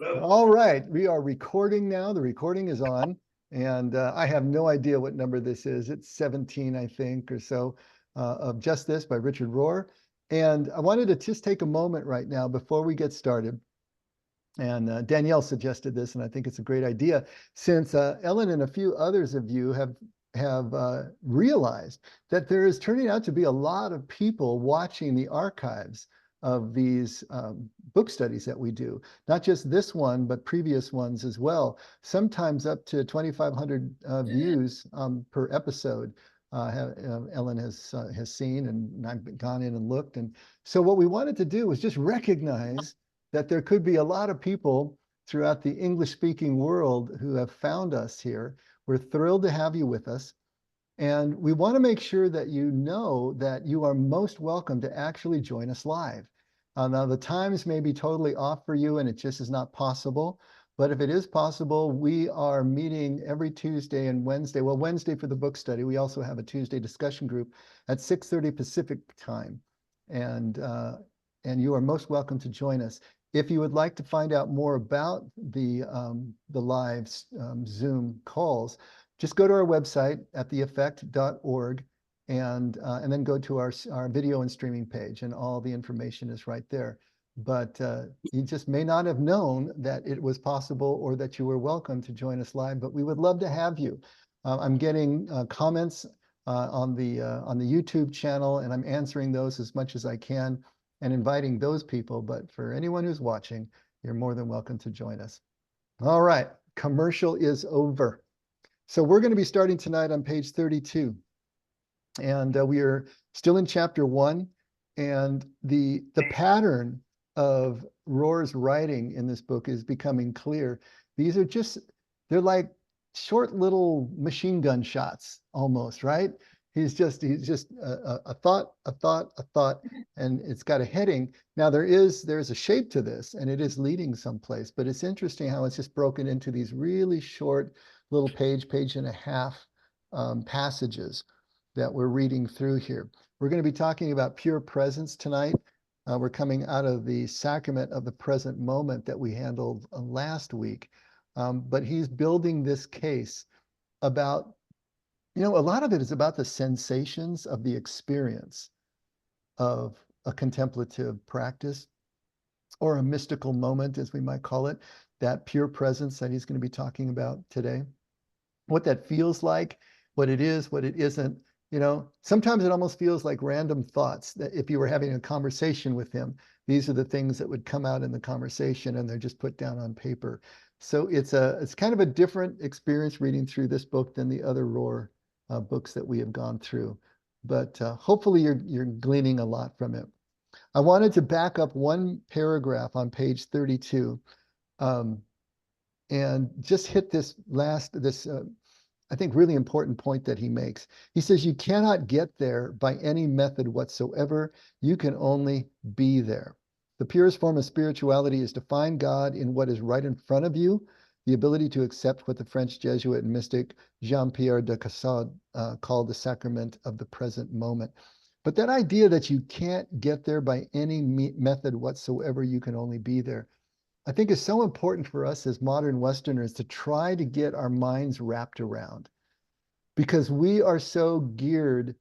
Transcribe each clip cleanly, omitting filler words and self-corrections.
All right, we are recording now. The recording is on, and I have no idea what number this is. It's 17, I think, or so, of Just This by Richard Rohr. And I wanted to just take a moment right now before we get started. And Danielle suggested this, and I think it's a great idea, since Ellen and a few others of you have realized that there is turning out to be a lot of people watching the archives of these book studies that we do, not just this one, but previous ones as well, sometimes up to 2,500 views per episode. Ellen has seen, and I've gone in and looked. And so what we wanted to do was just recognize that there could be a lot of people throughout the English-speaking world who have found us here. We're thrilled to have you with us. And we want to make sure that you know that you are most welcome to actually join us live. Now, the times may be totally off for you and it just is not possible. But if it is possible, we are meeting every Tuesday and Wednesday. Well, Wednesday for the book study. We also have a Tuesday discussion group at 6:30 Pacific time. And you are most welcome to join us. If you would like to find out more about the live Zoom calls, just go to our website at theeffect.org and then go to our video and streaming page, and all the information is right there. But you just may not have known that it was possible or that you were welcome to join us live, but we would love to have you. I'm getting comments on the YouTube channel, and I'm answering those as much as I can and inviting those people. But for anyone who's watching, you're more than welcome to join us. All right, commercial is over. So we're going to be starting tonight on page 32. And we are still in chapter 1. And the pattern of Rohr's writing in this book is becoming clear. These are they're like short little machine gun shots almost, right? He's just a thought, and it's got a heading. Now there's a shape to this, and it is leading someplace, but it's interesting how it's just broken into these really short little page and a half passages that we're reading through here. We're going to be talking about pure presence tonight. We're coming out of the sacrament of the present moment that we handled last week. But he's building this case about, a lot of it is about the sensations of the experience of a contemplative practice, or a mystical moment, as we might call it, that pure presence that he's going to be talking about today. What that feels like, what it is, what it isn't. Sometimes it almost feels like random thoughts, that if you were having a conversation with him, these are the things that would come out in the conversation, and they're just put down on paper. So it's kind of a different experience reading through this book than the other Rohr books that we have gone through. But hopefully you're gleaning a lot from it. I wanted to back up one paragraph on page 32 and just hit this I think, really important point that he makes. He says, you cannot get there by any method whatsoever. You can only be there. The purest form of spirituality is to find God in what is right in front of you, the ability to accept what the French Jesuit and mystic Jean-Pierre de Caussade called the sacrament of the present moment. But that idea that you can't get there by any method whatsoever, you can only be there, I think is so important for us as modern Westerners to try to get our minds wrapped around, because we are so geared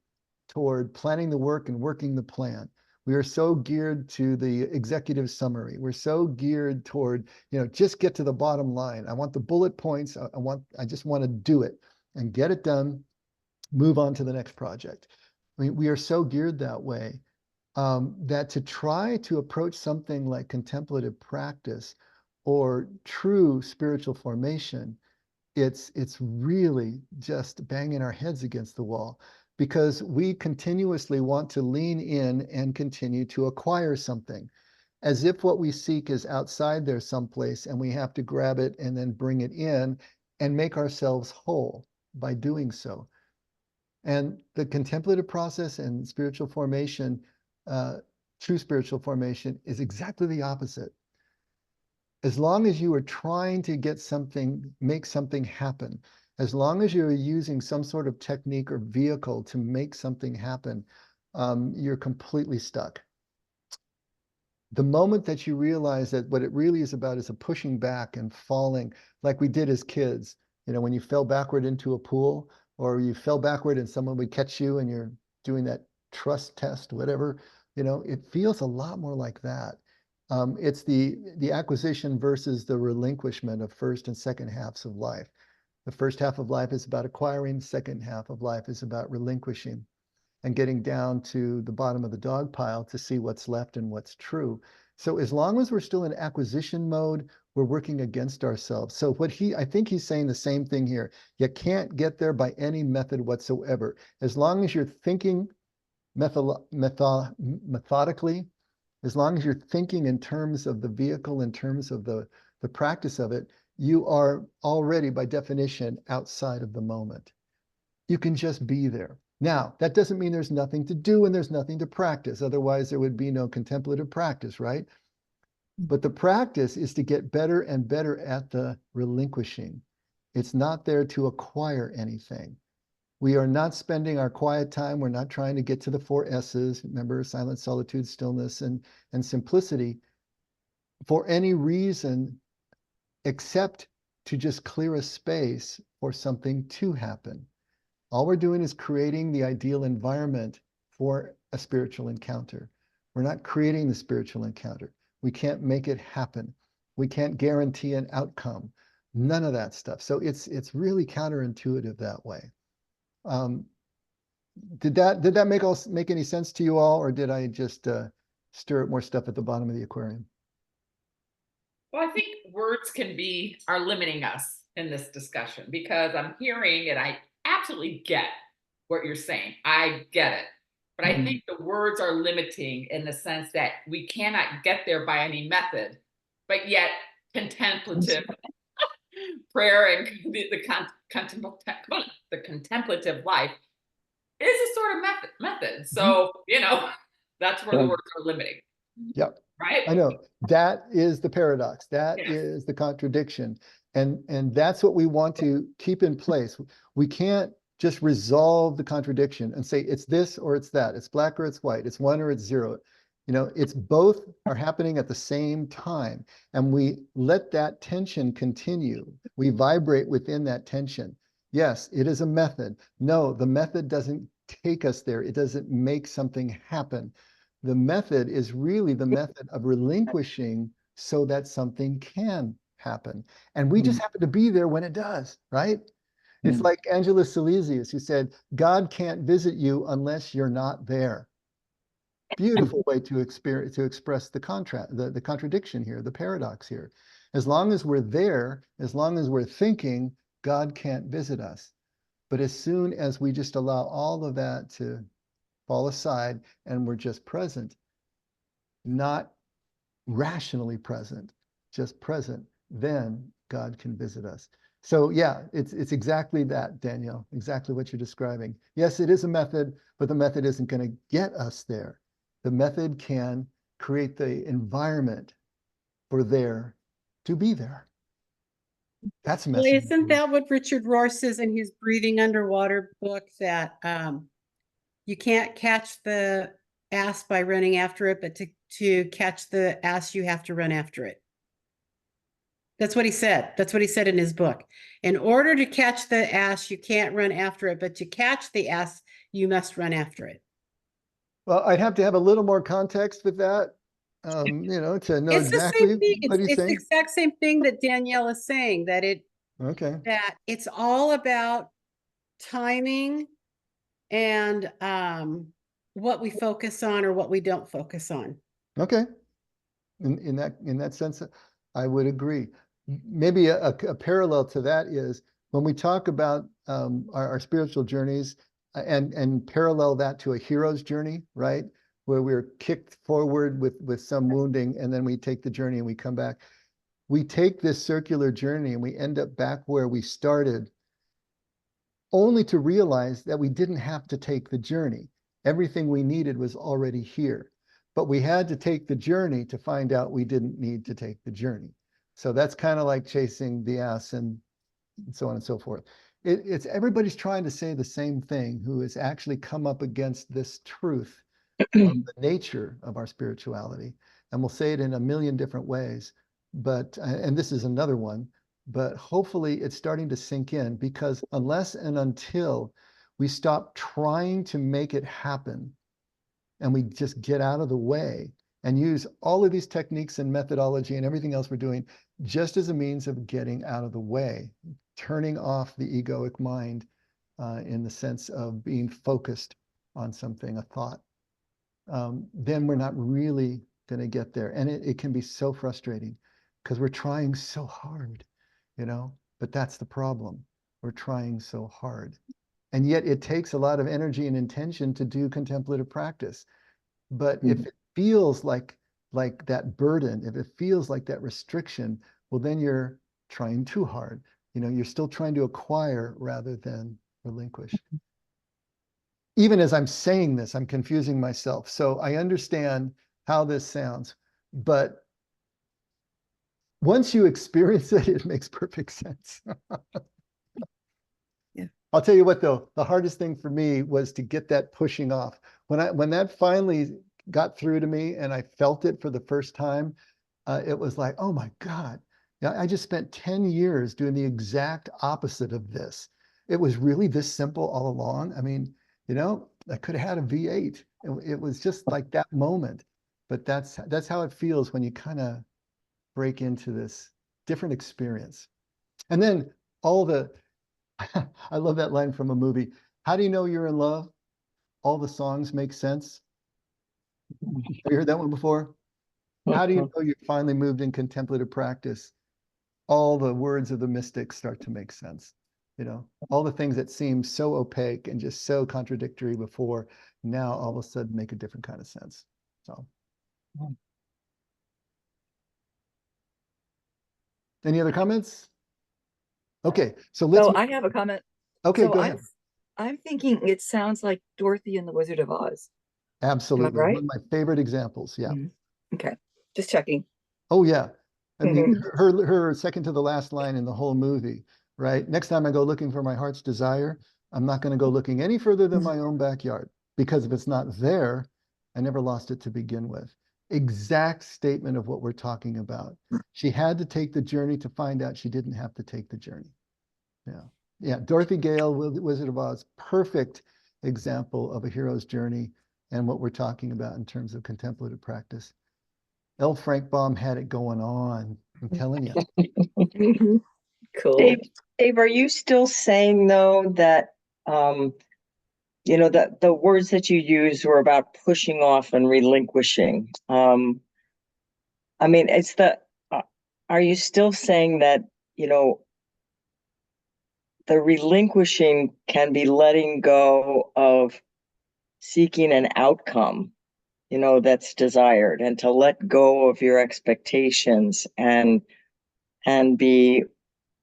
toward planning the work and working the plan. We are so geared to the executive summary. We're so geared toward, just get to the bottom line. I want the bullet points. I just want to do it and get it done, move on to the next project. I mean, we are so geared that way. That to try to approach something like contemplative practice or true spiritual formation, it's really just banging our heads against the wall, because we continuously want to lean in and continue to acquire something, as if what we seek is outside there someplace, and we have to grab it and then bring it in and make ourselves whole by doing so. And the contemplative process and spiritual formation, true spiritual formation, is exactly the opposite. As long as you are trying to get something, make something happen, as long as you're using some sort of technique or vehicle to make something happen, you're completely stuck. the moment that you realize that what it really is about is a pushing back and falling, like we did as kids, when you fell backward into a pool, or you fell backward and someone would catch you and you're doing that trust test, whatever, it feels a lot more like that. It's the acquisition versus the relinquishment of first and second halves of life. The first half of life is about acquiring, the second half of life is about relinquishing and getting down to the bottom of the dog pile to see what's left and what's true. So as long as we're still in acquisition mode, we're working against ourselves. So I think he's saying the same thing here. You can't get there by any method whatsoever. As long as you're thinking methodically, as long as you're thinking in terms of the vehicle, in terms of the practice of it, you are already by definition outside of the moment. You can just be there. Now, that doesn't mean there's nothing to do and there's nothing to practice. Otherwise, there would be no contemplative practice, right? But the practice is to get better and better at the relinquishing. It's not there to acquire anything. We are not spending our quiet time. We're not trying to get to the 4 S's. Remember, silence, solitude, stillness, and simplicity for any reason except to just clear a space for something to happen. All we're doing is creating the ideal environment for a spiritual encounter. We're not creating the spiritual encounter. We can't make it happen. We can't guarantee an outcome. None of that stuff. So it's really counterintuitive that way. Did that make any sense to you all, or did I just stir up more stuff at the bottom of the aquarium? Well, I think words are limiting us in this discussion, because I'm hearing and I absolutely get what you're saying. I get it. But I think the words are limiting in the sense that we cannot get there by any method, but yet contemplative prayer and the contemplative life is a sort of method. So, that's where the words are limiting. Yep. Right? I know. That is the paradox. That is the contradiction. And that's what we want to keep in place. We can't just resolve the contradiction and say it's this or it's that. It's black or it's white. It's 1 or it's 0. It's both are happening at the same time. And we let that tension continue. We vibrate within that tension. Yes, it is a method. No, the method doesn't take us there. It doesn't make something happen. The method is really the method of relinquishing so that something can happen. And we just happen to be there when it does, right? It's like Angela Silesius, who said, God can't visit you unless you're not there. Beautiful way to express the contradiction here, the paradox here. As long as we're there, as long as we're thinking, God can't visit us. But as soon as we just allow all of that to fall aside and we're just present, not rationally present, just present, then God can visit us. So yeah, it's exactly that, Danielle, exactly what you're describing. Yes, it is a method, but the method isn't going to get us there. The method can create the environment for there to be there. That's a Well, message. isn't that what Richard Rohr says in his Breathing Underwater book, that you can't catch the ass by running after it, but to catch the ass, you have to run after it. That's what he said. That's what he said in his book. In order to catch the ass, you can't run after it, but to catch the ass, you must run after it. Well, I'd have to have a little more context with that, to know It's the same exactly thing. what he's It's the saying. exact same thing that Danielle is saying, that Okay. that it's all about timing and what we focus on or what we don't focus on. Okay. In that sense, I would agree. Maybe a parallel to that is when we talk about our spiritual journeys and parallel that to a hero's journey, right? Where we're kicked forward with some wounding, and then we take the journey and we come back. We take this circular journey and we end up back where we started, only to realize that we didn't have to take the journey. Everything we needed was already here. But we had to take the journey to find out we didn't need to take the journey. So that's kind of like chasing the ass and so on and so forth. It's everybody's trying to say the same thing, who has actually come up against this truth of the nature of our spirituality. and we'll say it in a million different ways, but, and this is another one, but hopefully it's starting to sink in, because unless and until we stop trying to make it happen and we just get out of the way and use all of these techniques and methodology and everything else we're doing just as a means of getting out of the way, turning off the egoic mind in the sense of being focused on something, a thought, then we're not really going to get there. And it can be so frustrating because we're trying so hard, you know, but that's the problem. We're trying so hard. And yet it takes a lot of energy and intention to do contemplative practice. But if it feels like that burden, if it feels like that restriction, well, then you're trying too hard. You know, you're still trying to acquire rather than relinquish. Even as I'm saying this, I'm confusing myself. So I understand how this sounds, but once you experience it, it makes perfect sense. Yeah. I'll tell you what, though, the hardest thing for me was to get that pushing off. When that finally got through to me and I felt it for the first time, it was like, oh my God, yeah, I just spent 10 years doing the exact opposite of this. It was really this simple all along. I mean, you know, I could have had a V8. It was just like that moment. But that's how it feels when you kind of break into this different experience. And then all the, I love that line from a movie. How do you know you're in love? All the songs make sense. Have you heard that one before? How do you know you finally moved in contemplative practice? All the words of the mystics start to make sense. You know, all the things that seemed so opaque and just so contradictory before, now all of a sudden make a different kind of sense. So, any other comments? Okay, so let's. So I have a comment. Okay, So go ahead. I'm thinking it sounds like Dorothy and the Wizard of Oz. Absolutely, right? one of my favorite examples. Yeah. Okay, just checking. Oh yeah. I mean, her second to the last line in the whole movie, right? Next time I go looking for my heart's desire, I'm not going to go looking any further than my own backyard, because if it's not there, I never lost it to begin with. Exact statement of what we're talking about. She had to take the journey to find out she didn't have to take the journey. Yeah. Yeah. Dorothy Gale, Wizard of Oz, perfect example of a hero's journey and what we're talking about in terms of contemplative practice. L. Frank Baum had it going on. I'm telling you. Cool. Dave, are you still saying though that you know that the words that you used were about pushing off and relinquishing? I mean, it's the are you still saying that, you know, the relinquishing can be letting go of seeking an outcome, you know, that's desired, and to let go of your expectations and be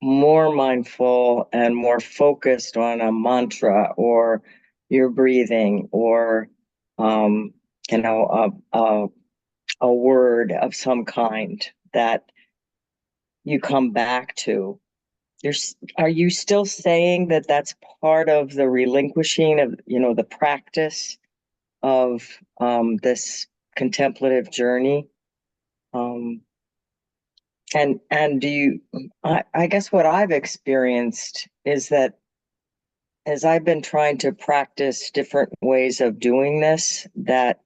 more mindful and more focused on a mantra or your breathing or you know, a word of some kind that you come back to. Are you still saying that that's part of the relinquishing of, you know, the practice of this contemplative journey? And do you, I guess what I've experienced is that as I've been trying to practice different ways of doing this, that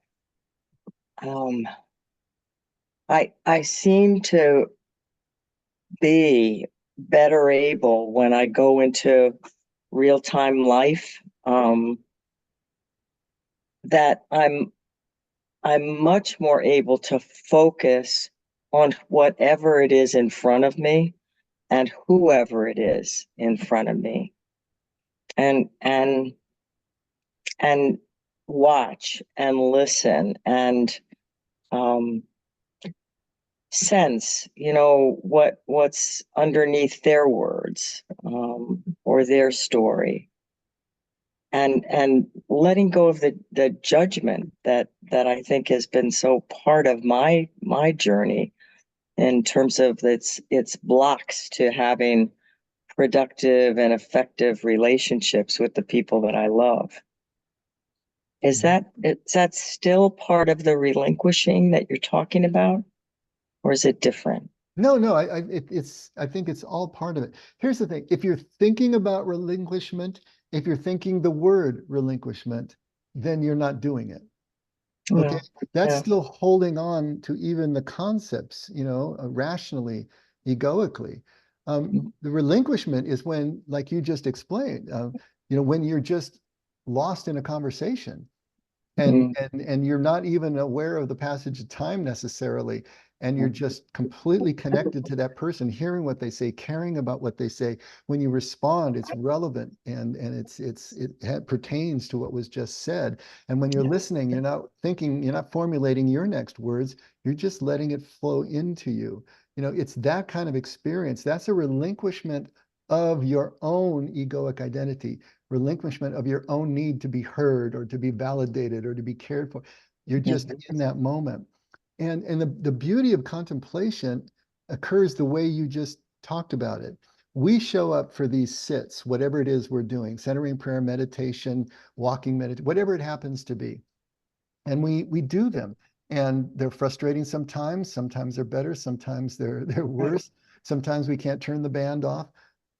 I seem to be better able when I go into real-time life, that I'm much more able to focus on whatever it is in front of me and whoever it is in front of me, and watch and listen and sense, you know, what's underneath their words, or their story, and letting go of the judgment that I think has been so part of my journey in terms of its blocks to having productive and effective relationships with the people that I love. Is that still part of the relinquishing that you're talking about? Or is it different? No, no, I think it's all part of it. Here's the thing. If you're thinking about relinquishment, if you're thinking the word relinquishment, then you're not doing it. Okay. That's Yeah. still holding on to even the concepts, rationally, egoically. The relinquishment is when, like you just explained, when you're just lost in a conversation and you're not even aware of the passage of time necessarily, and you're just completely connected to that person, hearing what they say, caring about what they say. When you respond, it's relevant and it pertains to what was just said. And when you're listening, you're not thinking, you're not formulating your next words, you're just letting it flow into you. It's that kind of experience. That's a relinquishment of your own egoic identity, relinquishment of your own need to be heard or to be validated or to be cared for. You're just in that moment. And the beauty of contemplation occurs the way you just talked about it. We show up for these sits, whatever it is we're doing, centering prayer, meditation, walking, whatever it happens to be. And we do them. And they're frustrating sometimes. Sometimes they're better. Sometimes they're worse. Sometimes we can't turn the band off,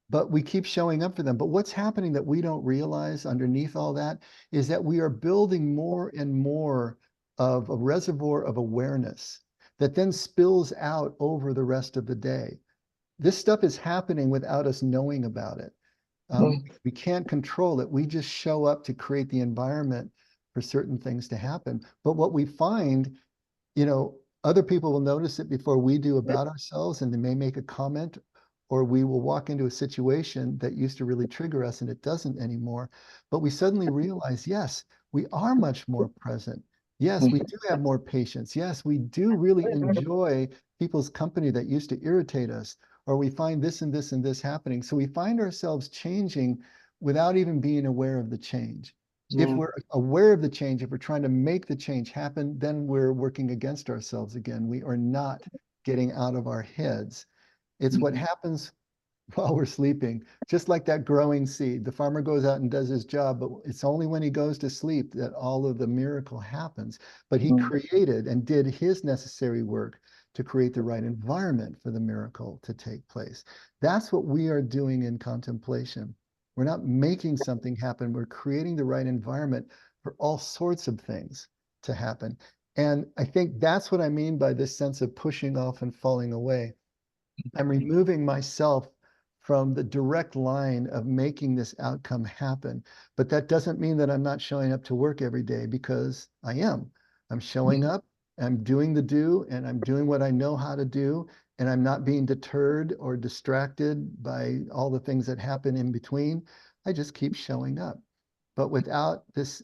but we keep showing up for them. But what's happening that we don't realize underneath all that is that we are building more and more of a reservoir of awareness that then spills out over the rest of the day. This stuff is happening without us knowing about it. We can't control it. We just show up to create the environment for certain things to happen. But what we find, other people will notice it before we do about ourselves, and they may make a comment, or we will walk into a situation that used to really trigger us and it doesn't anymore. But we suddenly realize, yes, we are much more present. Yes, we do have more patience. Yes, we do really enjoy people's company that used to irritate us, or we find this and this and this happening. So we find ourselves changing without even being aware of the change. If we're aware of the change, if we're trying to make the change happen, then we're working against ourselves again. We are not getting out of our heads. It's what happens while we're sleeping, just like that growing seed. The farmer goes out and does his job, but it's only when he goes to sleep that all of the miracle happens. But he created and did his necessary work to create the right environment for the miracle to take place. That's what we are doing in contemplation. We're not making something happen. We're creating the right environment for all sorts of things to happen. And I think that's what I mean by this sense of pushing off and falling away. I'm removing myself from the direct line of making this outcome happen. But that doesn't mean that I'm not showing up to work every day, because I am. I'm showing up, I'm doing the do, and I'm doing what I know how to do, and I'm not being deterred or distracted by all the things that happen in between. I just keep showing up. But without this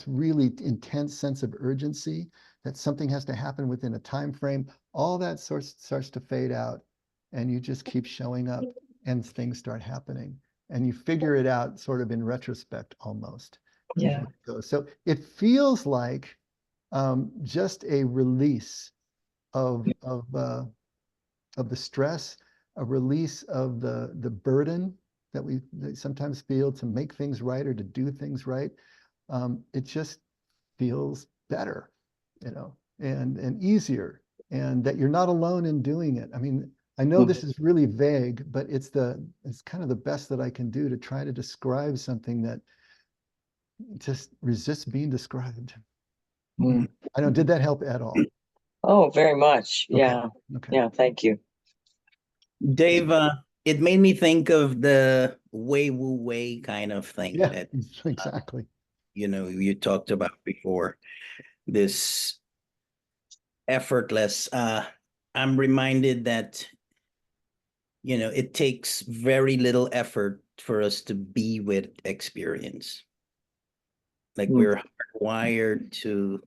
really intense sense of urgency that something has to happen within a time frame, all that starts to fade out, and you just keep showing up and things start happening, and you figure it out sort of in retrospect almost. Yeah. So it feels like just a release of the stress, a release of the burden that we sometimes feel to make things right or to do things right. It just feels better, and easier, and that you're not alone in doing it. I mean, I know this is really vague, but it's kind of the best that I can do to try to describe something that just resists being described. I don't, did that help at all? Oh, very much. Okay. Yeah. Okay. Yeah. Thank you. Dave, it made me think of the Wei Wu Wei kind of thing Yeah, that exactly. you talked about before. This effortless. I'm reminded that it takes very little effort for us to be with experience. Like we're hardwired to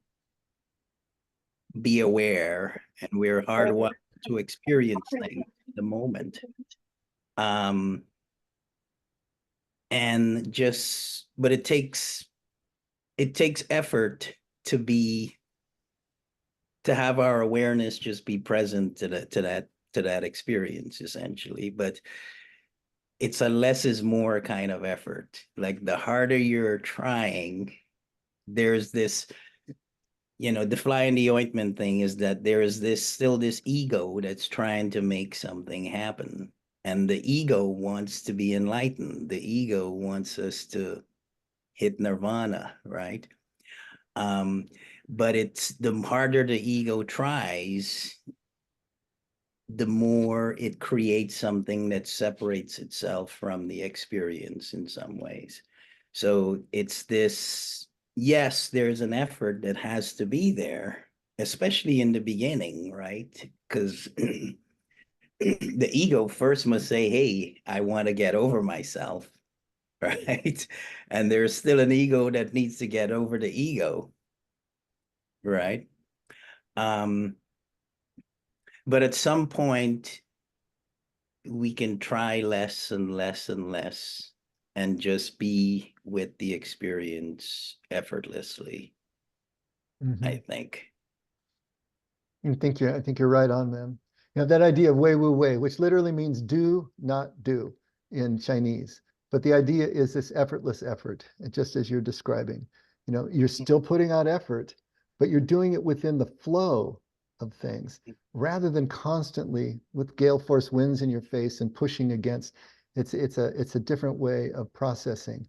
be aware, and we're hardwired to experience things in the moment. But it takes effort to have our awareness just be present to that experience, essentially. But it's a less is more kind of effort. Like the harder you're trying, there's this, the fly in the ointment thing is that there is still this ego that's trying to make something happen. And the ego wants to be enlightened. The ego wants us to hit nirvana, right? But it's the harder the ego tries, the more it creates something that separates itself from the experience in some ways. So it's this, yes, there's an effort that has to be there, especially in the beginning, right? Because the ego first must say, hey, I want to get over myself, right? And there's still an ego that needs to get over the ego, right? But at some point, we can try less and less and less and just be with the experience effortlessly, I think. I think you're right on, man. That idea of wei wu wei, which literally means do, not do in Chinese. But the idea is this effortless effort, just as you're describing. You're still putting out effort, but you're doing it within the flow of things rather than constantly with gale force winds in your face and pushing against. It's a different way of processing.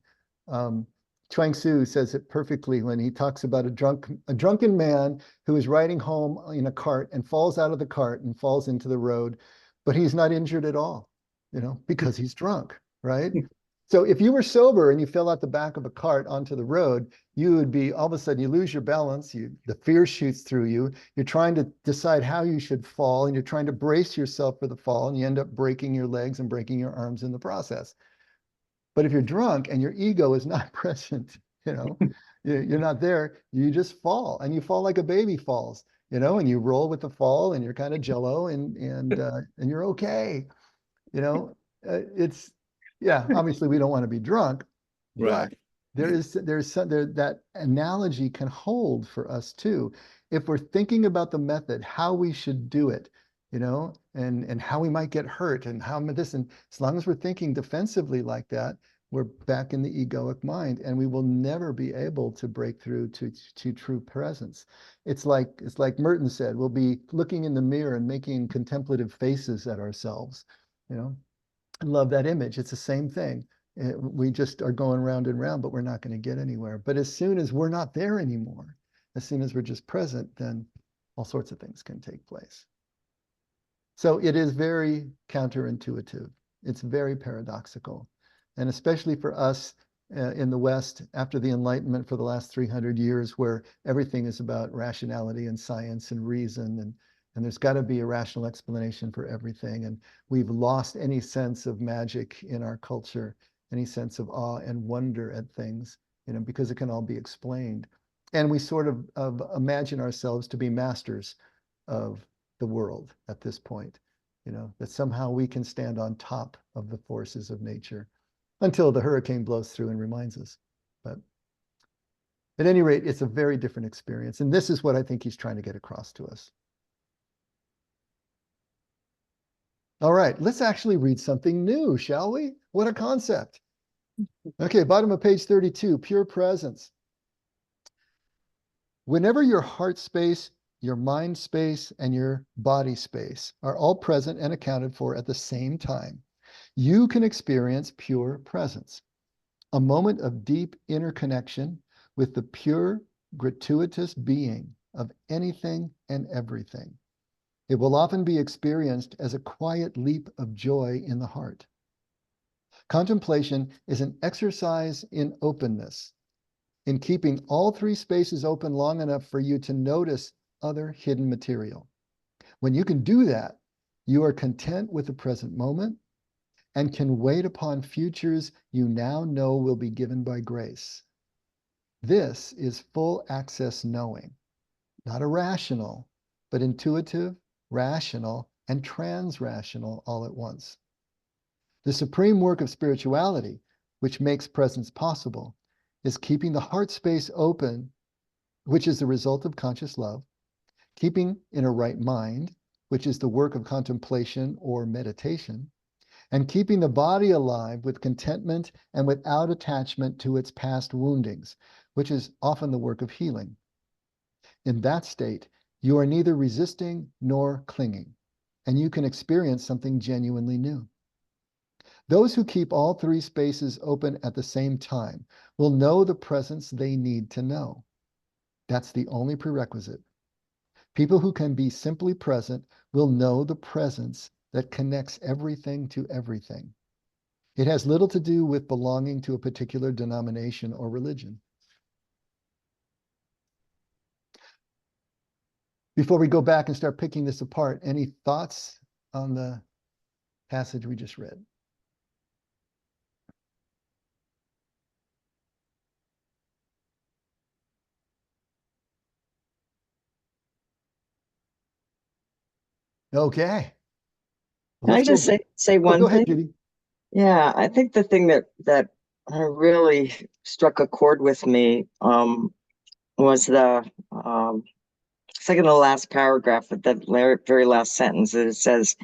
Chuang Tzu says it perfectly when he talks about a drunken man who is riding home in a cart and falls out of the cart and falls into the road, but he's not injured at all, because he's drunk, right? So if you were sober and you fell out the back of a cart onto the road, you would be, all of a sudden you lose your balance, the fear shoots through you, you're trying to decide how you should fall, and you're trying to brace yourself for the fall, and you end up breaking your legs and breaking your arms in the process. But if you're drunk and your ego is not present, you're not there, you just fall, and you fall like a baby falls, and you roll with the fall, and you're kind of jello, and you're okay. It's, yeah, obviously we don't want to be drunk, but Right. there's that analogy can hold for us too. If we're thinking about the method, how we should do it, and how we might get hurt, and and as long as we're thinking defensively like that, we're back in the egoic mind, and we will never be able to break through to true presence. It's like Merton said, we'll be looking in the mirror and making contemplative faces at ourselves. I love that image. It's the same thing. We just are going round and round, but we're not going to get anywhere. But as soon as we're not there anymore, as soon as we're just present, then all sorts of things can take place. So it is very counterintuitive. It's very paradoxical. And especially for us in the West, after the Enlightenment for the last 300 years, where everything is about rationality and science and reason, and there's got to be a rational explanation for everything. And we've lost any sense of magic in our culture, any sense of awe and wonder at things, because it can all be explained. And we sort of imagine ourselves to be masters of the world at this point, that somehow we can stand on top of the forces of nature until the hurricane blows through and reminds us. But at any rate, it's a very different experience. And this is what I think he's trying to get across to us. All right, let's actually read something new, shall we? What a concept. Okay, bottom of page 32, pure presence. Whenever your heart space, your mind space, and your body space are all present and accounted for at the same time, you can experience pure presence, a moment of deep interconnection with the pure, gratuitous being of anything and everything. It will often be experienced as a quiet leap of joy in the heart. Contemplation is an exercise in openness, in keeping all three spaces open long enough for you to notice other hidden material. When you can do that, you are content with the present moment and can wait upon futures you now know will be given by grace. This is full access knowing, not irrational, but intuitive, rational, and trans-rational all at once. The supreme work of spirituality, which makes presence possible, is keeping the heart space open, which is the result of conscious love, keeping in a right mind, which is the work of contemplation or meditation, and keeping the body alive with contentment and without attachment to its past woundings, which is often the work of healing. In that state, you are neither resisting nor clinging, and you can experience something genuinely new. Those who keep all three spaces open at the same time will know the presence they need to know. That's the only prerequisite. People who can be simply present will know the presence that connects everything to everything. It has little to do with belonging to a particular denomination or religion. Before we go back and start picking this apart, any thoughts on the passage we just read? Okay. Can I Let's go. just say Oh, one go ahead, thing? Judy. Yeah, I think the thing that really struck a chord with me was the second to last paragraph of the very last sentence. That it says,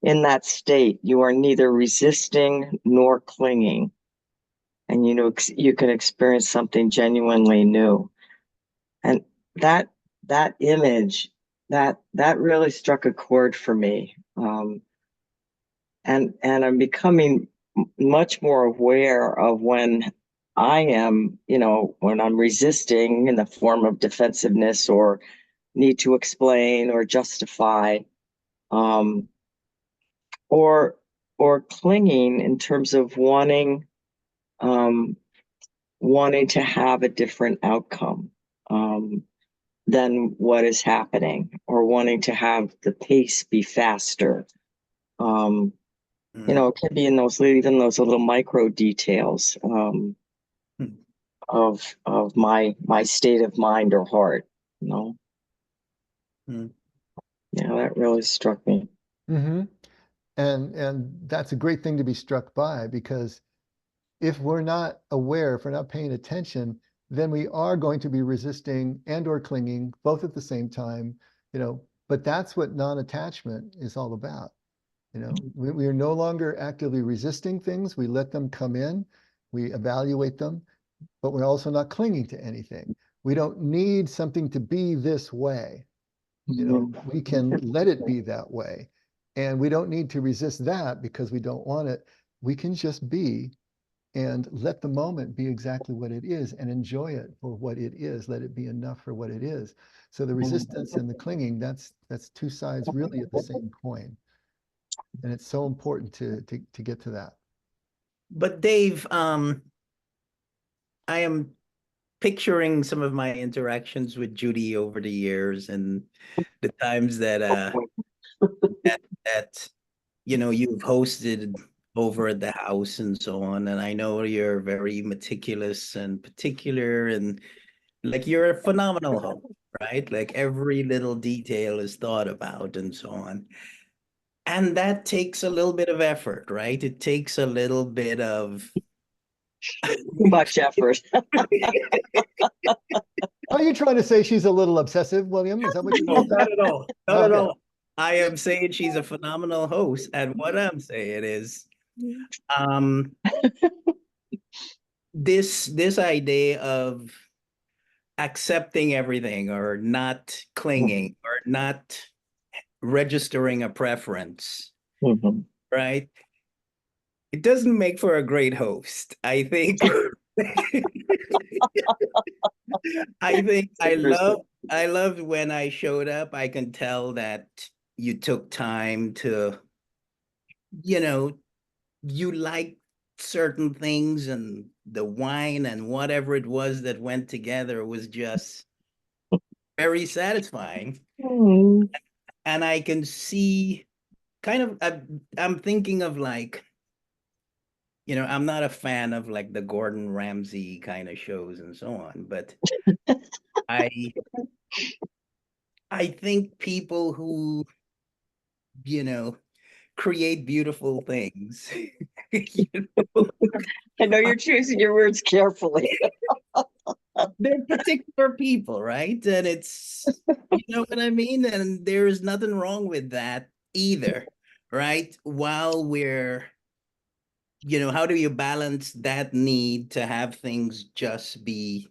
"In that state, you are neither resisting nor clinging, and you can experience something genuinely new." And that image that really struck a chord for me. And I'm becoming much more aware of when I am, when I'm resisting in the form of defensiveness or need to explain or justify, um, or clinging in terms of wanting to have a different outcome than what is happening, or wanting to have the pace be faster. It can be in even those little micro details of my state of mind or heart. Yeah, that really struck me. Mm-hmm. And that's a great thing to be struck by, because if we're not aware, if we're not paying attention, then we are going to be resisting and or clinging both at the same time, but that's what non-attachment is all about. We are no longer actively resisting things. We let them come in, we evaluate them, but we're also not clinging to anything. We don't need something to be this way. We can let it be that way. And we don't need to resist that because we don't want it. We can just be and let the moment be exactly what it is and enjoy it for what it is. Let it be enough for what it is. So the resistance and the clinging, that's two sides really of the same coin. And it's so important to get to that. But Dave, I am picturing some of my interactions with Judy over the years and the times that you've hosted over at the house and so on. And I know you're very meticulous and particular, and like you're a phenomenal host, right? Like every little detail is thought about and so on. And that takes a little bit of effort, right? It takes a little bit of Too much effort. Are you trying to say she's a little obsessive, William? Is that what you're No, saying? not at all. Not at Okay. all. I am saying she's a phenomenal host. And what I'm saying is, this idea of accepting everything or not clinging or not registering a preference, right? It doesn't make for a great host. I think I loved when I showed up. I can tell that you took time to, you like certain things, and the wine and whatever it was that went together was just very satisfying. And I can see I'm thinking of like, I'm not a fan of like the Gordon Ramsay kind of shows and so on, but I think people who, create beautiful things, I know you're choosing your words carefully. they're particular people, right? And it's, you know what I mean? And there's nothing wrong with that either, right? While we're you know, how do you balance that need to have things just be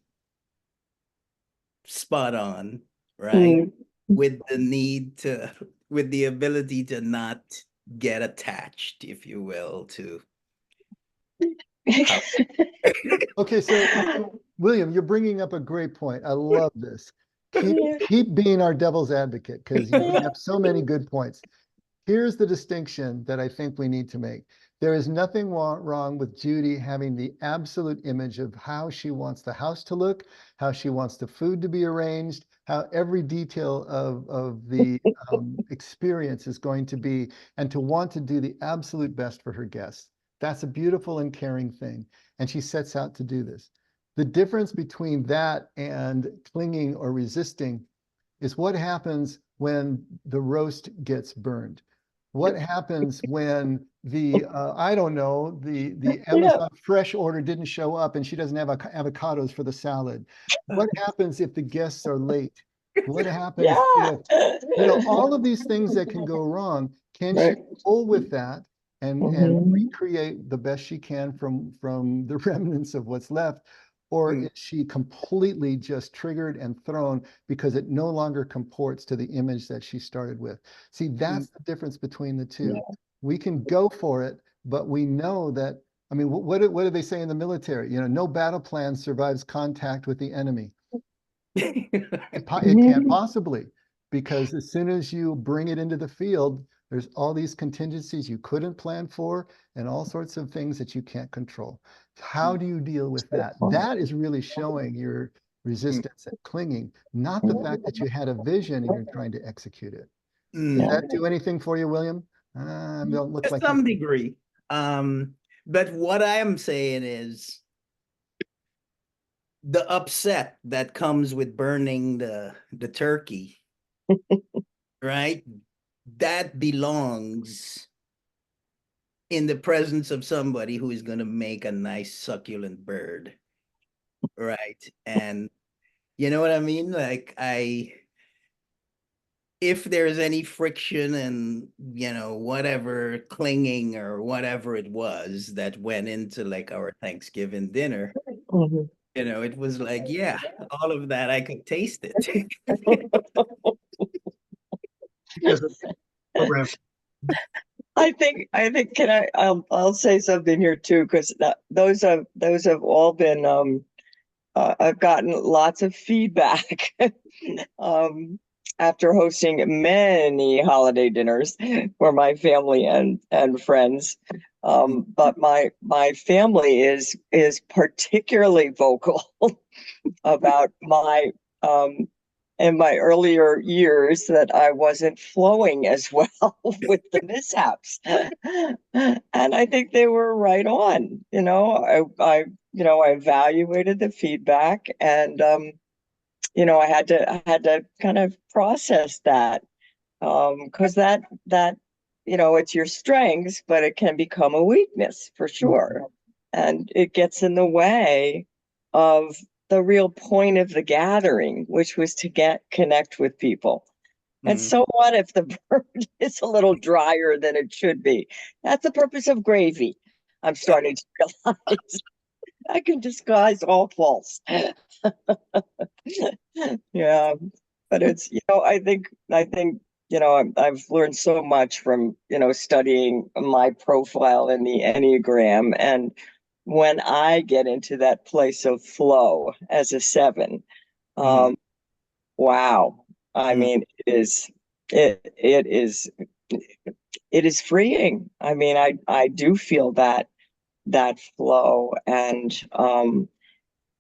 spot on, right? Mm. With the need to, with the ability to not get attached, if you will, to how. Okay, so William, you're bringing up a great point. I love this. Keep being our devil's advocate because you bring up so many good points. Here's the distinction that I think we need to make. There is nothing wrong with Judy having the absolute image of how she wants the house to look, how she wants the food to be arranged, how every detail of the experience is going to be, and to want to do the absolute best for her guests. That's a beautiful and caring thing. And she sets out to do this. The difference between that and clinging or resisting is what happens when the roast gets burned. What happens when the I don't know, the Amazon Fresh order didn't show up and she doesn't have avocados for the salad? What happens if the guests are late? What happens if, you know, all of these things that can go wrong? Can she Right. pull with that and Mhm. recreate the best she can from the remnants of what's left? Or is she completely just triggered and thrown because it no longer comports to the image that she started with? See, that's the difference between the two. We can go for it, but we know that, I mean, what do they say in the military? You know, no battle plan survives contact with the enemy. It can't possibly, because as soon as you bring it into the field, there's all these contingencies you couldn't plan for and all sorts of things that you can't control. How do you deal with that? That is really showing your resistance and clinging, not the fact that you had a vision and you're trying to execute it. Does that do anything for you, William? Don't look To like some degree. But what I am saying is the upset that comes with burning the turkey, right? That belongs in the presence of somebody who is going to make a nice succulent bird, right? And you know what I mean? Like if there's any friction and, you know, whatever clinging or whatever it was that went into like our Thanksgiving dinner, Mhm. you know, it was like, yeah, all of that, I could taste it. Because of program. I think I'll say something here too, because those have all been I've gotten lots of feedback after hosting many holiday dinners for my family and friends. But my family is particularly vocal about my in my earlier years that I wasn't flowing as well with the mishaps. And I think they were right on. You know, I evaluated the feedback and I had to kind of process that. Because that it's your strengths, but it can become a weakness for sure. And it gets in the way of the real point of the gathering, which was to connect with people. And so what if the bird is a little drier than it should be? That's the purpose of gravy. I'm starting to realize I can disguise all faults. Yeah, but it's, I think, I've learned so much from, studying my profile in the Enneagram. And when I get into that place of flow as a 7, wow. I mean, it is freeing. I mean, I do feel that flow and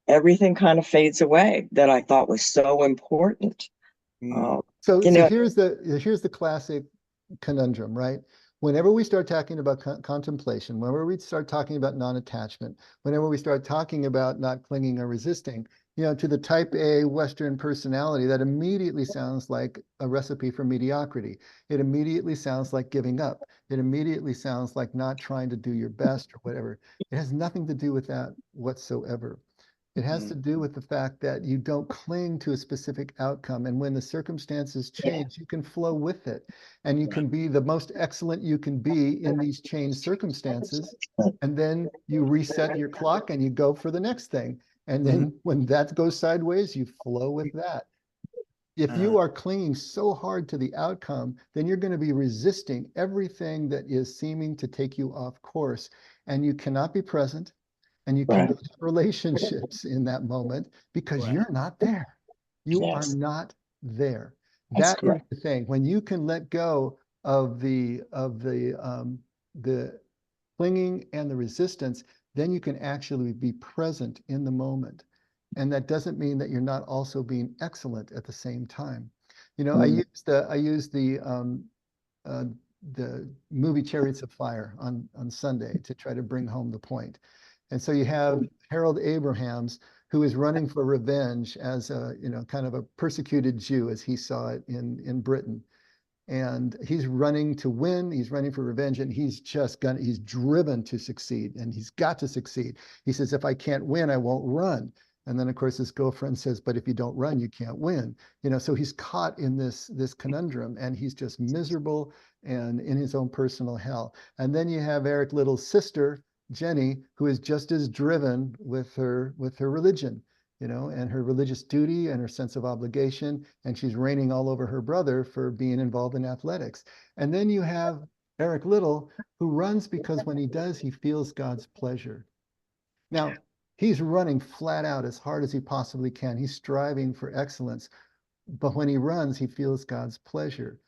everything kind of fades away that I thought was so important. So You know, here's the classic conundrum, right? Whenever we start talking about contemplation, whenever we start talking about non-attachment, whenever we start talking about not clinging or resisting, to the type A Western personality, that immediately sounds like a recipe for mediocrity. It immediately sounds like giving up. It immediately sounds like not trying to do your best or whatever. It has nothing to do with that whatsoever. It has to do with the fact that you don't cling to a specific outcome. And when the circumstances change, you can flow with it. And you can be the most excellent you can be in these changed circumstances. And then you reset your clock and you go for the next thing. And then when that goes sideways, you flow with that. If you are clinging so hard to the outcome, then you're going to be resisting everything that is seeming to take you off course. And you cannot be present. And you cannot have relationships in that moment because you're not there. You are not there. That is the thing. When you can let go of the clinging and the resistance, then you can actually be present in the moment. And that doesn't mean that you're not also being excellent at the same time. You know, I used the movie Chariots of Fire on Sunday to try to bring home the point. And so you have Harold Abrahams, who is running for revenge as a, you know, kind of a persecuted Jew, as he saw it in Britain. And he's running to win, he's running for revenge, and he's driven to succeed, and he's got to succeed. He says, if I can't win, I won't run. And then, of course, his girlfriend says, but if you don't run, you can't win. You know, so he's caught in this conundrum, and he's just miserable and in his own personal hell. And then you have Eric Little's sister, Jenny, who is just as driven with her religion, you know, and her religious duty and her sense of obligation. And she's raining all over her brother for being involved in athletics. And then you have Eric Little, who runs because when he does, he feels God's pleasure. Now, he's running flat out as hard as he possibly can. He's striving for excellence. But when he runs, he feels God's pleasure.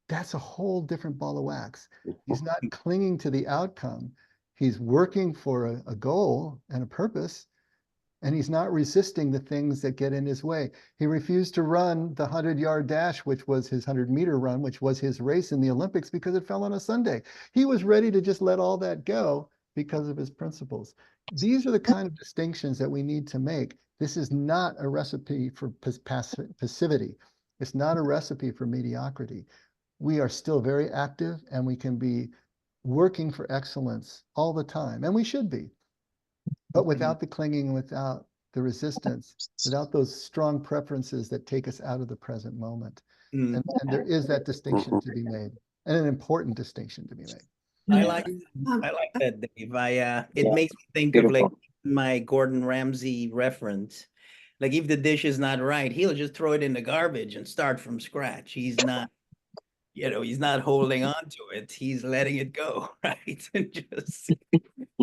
That's a whole different ball of wax. He's not clinging to the outcome. He's working for a goal and a purpose, and he's not resisting the things that get in his way. He refused to run the 100-yard dash, which was his 100-meter run, which was his race in the Olympics, because it fell on a Sunday. He was ready to just let all that go because of his principles. These are the kind of distinctions that we need to make. This is not a recipe for passivity. It's not a recipe for mediocrity. We are still very active, and we can be working for excellence all the time, and we should be, but without the clinging, without the resistance, without those strong preferences that take us out of the present moment. And there is that distinction to be made, and an important distinction to be made. I like that, Dave. It makes me think of like my Gordon Ramsay reference. Like if the dish is not right, he'll just throw it in the garbage and start from scratch. He's not, you know, he's not holding on to it. He's letting it go, right? And just,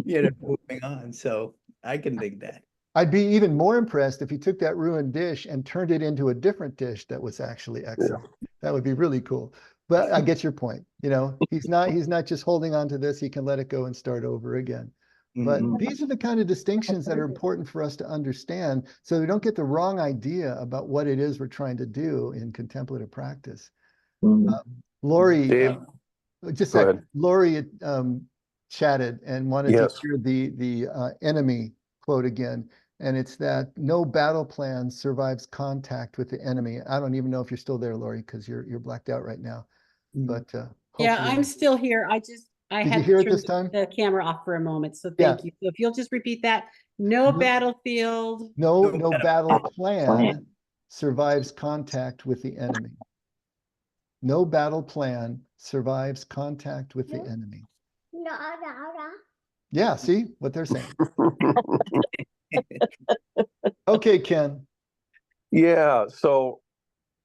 you know, moving on. So I can dig that. I'd be even more impressed if he took that ruined dish and turned it into a different dish that was actually excellent. That would be really cool. But I get your point. You know, he's not just holding on to this. He can let it go and start over again. But these are the kind of distinctions that are important for us to understand, so we don't get the wrong idea about what it is we're trying to do in contemplative practice. Lori, just a second. Lori chatted and wanted to hear the enemy quote again. And it's that no battle plan survives contact with the enemy. I don't even know if you're still there, Lori, because you're blacked out right now. But yeah, I'm still here. I Did had you hear to it turn this time? the camera off for a moment. So thank you. So if you'll just repeat that. No battlefield. No battle plan survives contact with the enemy. No battle plan survives contact with the enemy. Yeah, see what they're saying. Okay, Ken. Yeah, so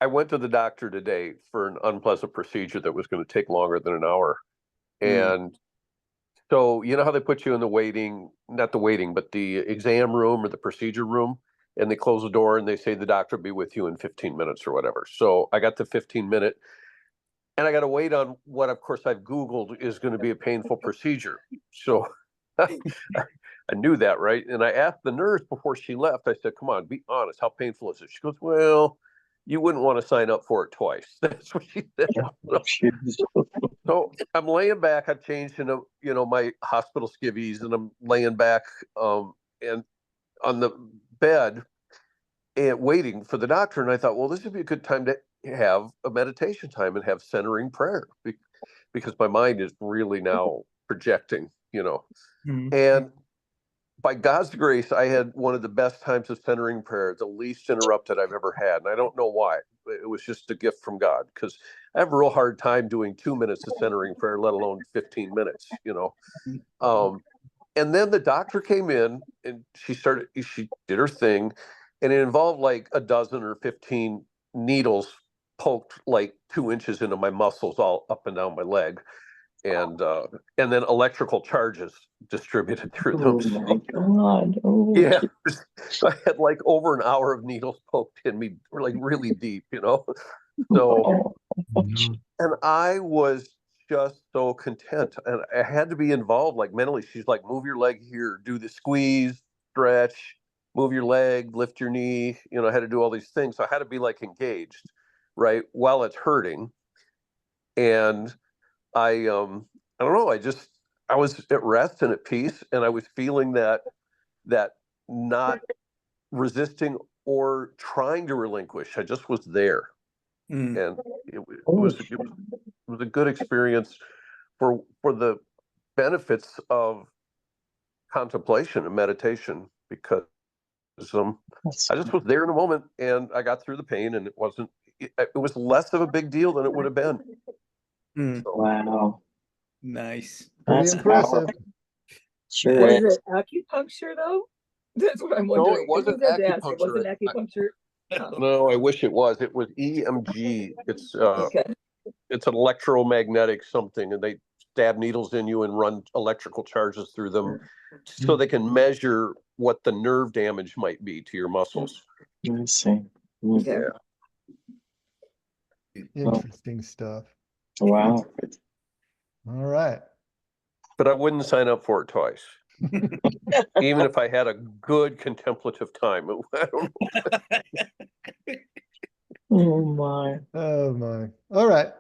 I went to the doctor today for an unpleasant procedure that was going to take longer than an hour. And so, you know how they put you in the not the waiting, but the exam room or the procedure room, and they close the door and they say the doctor will be with you in 15 minutes or whatever. So I got the 15-minute, and I got to wait on what, of course, I've Googled is going to be a painful procedure. So I knew that, right? And I asked the nurse before she left, I said, come on, be honest. How painful is it? She goes, well, you wouldn't want to sign up for it twice. That's what she said. So I'm laying back. I've changed into, you know, my hospital skivvies, and I'm laying back and on the bed and waiting for the doctor. And I thought, well, this would be a good time to have a meditation time and have centering prayer, because my mind is really now projecting, you know. And by God's grace, I had one of the best times of centering prayer, the least interrupted I've ever had. And I don't know why. It was just a gift from God, because I have a real hard time doing 2 minutes of centering prayer, let alone 15 minutes, you know. And then the doctor came in and she did her thing, and it involved like a dozen or 15 needles poked like 2 inches into my muscles all up and down my leg. And then electrical charges distributed through them. Oh my God. Oh, Yeah, I had like over an hour of needles poked in me, like really deep, you know. So, and I was just so content, and I had to be involved, like mentally. She's like, "Move your leg here, do the squeeze, stretch, move your leg, lift your knee." You know, I had to do all these things. So I had to be like engaged, right, while it's hurting. And I don't know. I was at rest and at peace, and I was feeling that not resisting or trying to relinquish. I just was there, Mm. and it was a good experience for the benefits of contemplation and meditation, because I just was there in the moment, and I got through the pain, and it was less of a big deal than it would have been. Mm. So, wow. Nice. Pretty That's impressive. powerful. Sure Was is. it acupuncture though? That's what I'm no, wondering. it wasn't It wasn't acupuncture. acupuncture. Oh, No, I wish it was. It was EMG. okay. It's an electromagnetic something, and they stab needles in you and run electrical charges through them, so they can measure what the nerve damage might be to your muscles. I see. Okay. Yeah. Interesting stuff. Wow. All right. But I wouldn't sign up for it twice, even if I had a good contemplative time. I don't know. Oh my. Oh my. All right.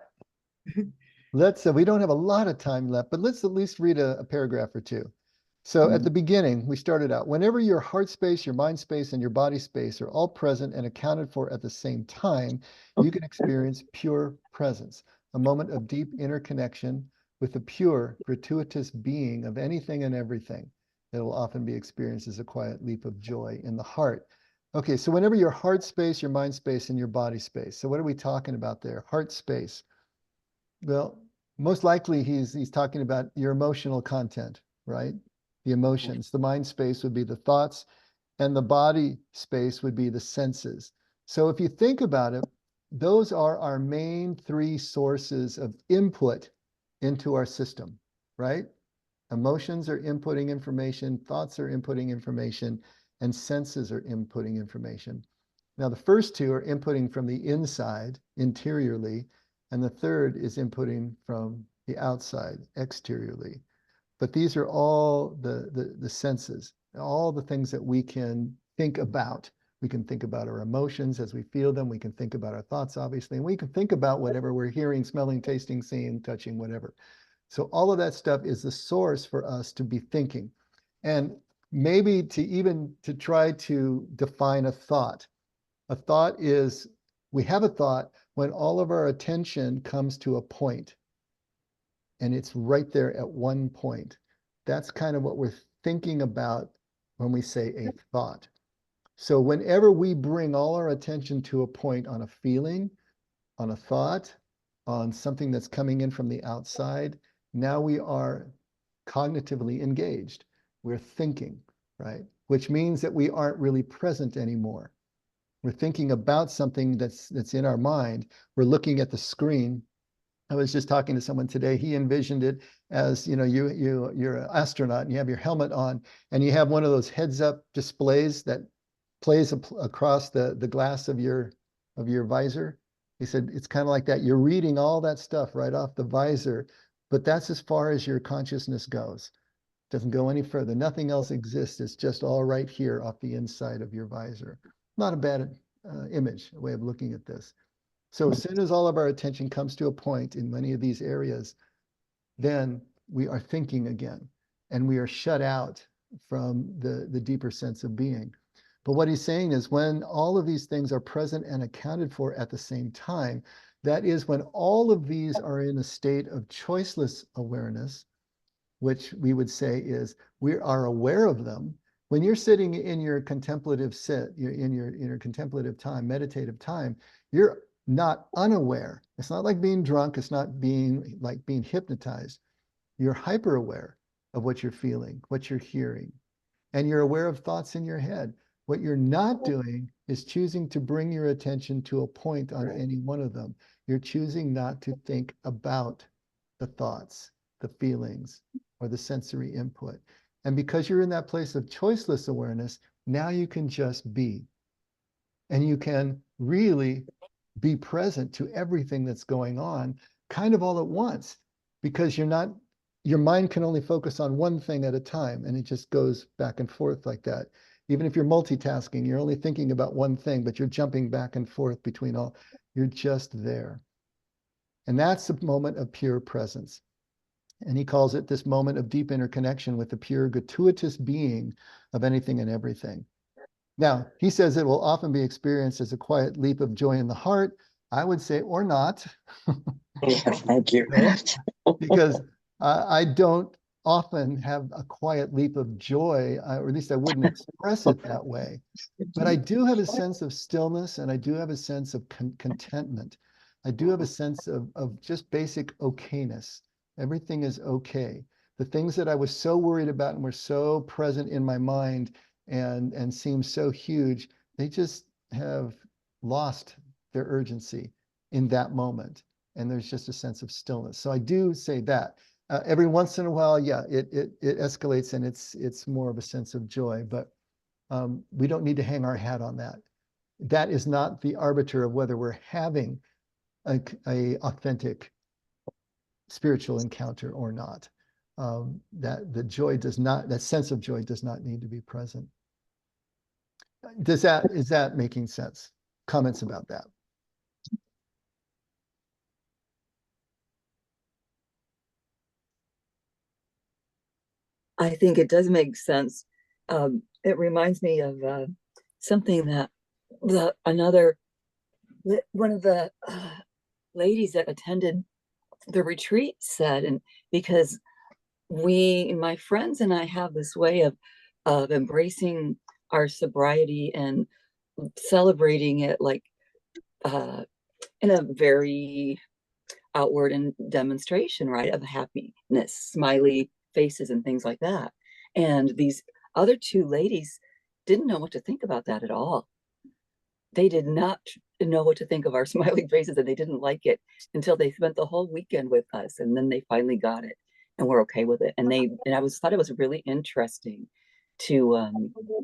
Let's, we don't have a lot of time left, but let's at least read a paragraph or two. So at the beginning, we started out, whenever your heart space, your mind space, and your body space are all present and accounted for at the same time, you can experience pure presence, a moment of deep interconnection with the pure, gratuitous being of anything and everything. It will often be experienced as a quiet leap of joy in the heart. Okay, so whenever your heart space, your mind space, and your body space. So what are we talking about there? Heart space. Well, most likely he's talking about your emotional content, right? The emotions. The mind space would be the thoughts, and the body space would be the senses. So if you think about it, those are our main three sources of input into our system, right? Emotions are inputting information, thoughts are inputting information, and senses are inputting information. Now, the first two are inputting from the inside, interiorly, and the third is inputting from the outside, exteriorly. But these are all the senses, all the things that we can think about. We can think about our emotions as we feel them. We can think about our thoughts, obviously, and we can think about whatever we're hearing, smelling, tasting, seeing, touching, whatever. So all of that stuff is the source for us to be thinking. And maybe to try to define a thought. A thought is, we have a thought when all of our attention comes to a point, and it's right there at one point. That's kind of what we're thinking about when we say a thought. So whenever we bring all our attention to a point on a feeling, on a thought, on something that's coming in from the outside, now we are cognitively engaged. We're thinking, right? Which means that we aren't really present anymore. We're thinking about something that's in our mind. We're looking at the screen. I was just talking to someone today. He envisioned it as, you know, you're an astronaut and you have your helmet on and you have one of those heads-up displays that plays across the glass of your visor. He said it's kind of like that. You're reading all that stuff right off the visor, but that's as far as your consciousness goes. It doesn't go any further. Nothing else exists. It's just all right here off the inside of your visor. Not a bad image, a way of looking at this. So as soon as all of our attention comes to a point in many of these areas, then we are thinking again, and we are shut out from the deeper sense of being. But what he's saying is when all of these things are present and accounted for at the same time, that is when all of these are in a state of choiceless awareness, which we would say is we are aware of them when you're sitting in your contemplative in your contemplative time, meditative time, you're not unaware. It's not like being drunk. It's not being hypnotized. You're hyper aware of what you're feeling, what you're hearing, and you're aware of thoughts in your head. What you're not doing is choosing to bring your attention to a point on any one of them. You're choosing not to think about the thoughts, the feelings, or the sensory input. And because you're in that place of choiceless awareness, now you can just be. And you can really be present to everything that's going on kind of all at once, because your mind can only focus on one thing at a time, and it just goes back and forth like that. Even if you're multitasking, you're only thinking about one thing, but you're jumping back and forth between all, you're just there. And that's the moment of pure presence. And he calls it this moment of deep interconnection with the pure, gratuitous being of anything and everything. Now, he says it will often be experienced as a quiet leap of joy in the heart. I would say, or not. Yeah, thank you. Because I don't often have a quiet leap of joy, or at least I wouldn't express it that way. But I do have a sense of stillness, and I do have a sense of contentment. I do have a sense of just basic okayness. Everything is okay. The things that I was so worried about and were so present in my mind and seem so huge, they just have lost their urgency in that moment. And there's just a sense of stillness. So I do say that. Every once in a while, yeah, it escalates, and it's more of a sense of joy, but we don't need to hang our hat on that. That is not the arbiter of whether we're having a authentic spiritual encounter or not. That sense of joy does not need to be present. Is that making sense? Comments about that? I think it does make sense. It reminds me of something that one of the ladies that attended the retreat said, and because my friends and I have this way of embracing our sobriety and celebrating it like in a very outward and demonstration, right, of happiness, smiley faces and things like that. And these other two ladies didn't know what to think about that at all. They did not know what to think of our smiling faces, and they didn't like it until they spent the whole weekend with us, and then they finally got it and we're okay with it. And I thought it was really interesting to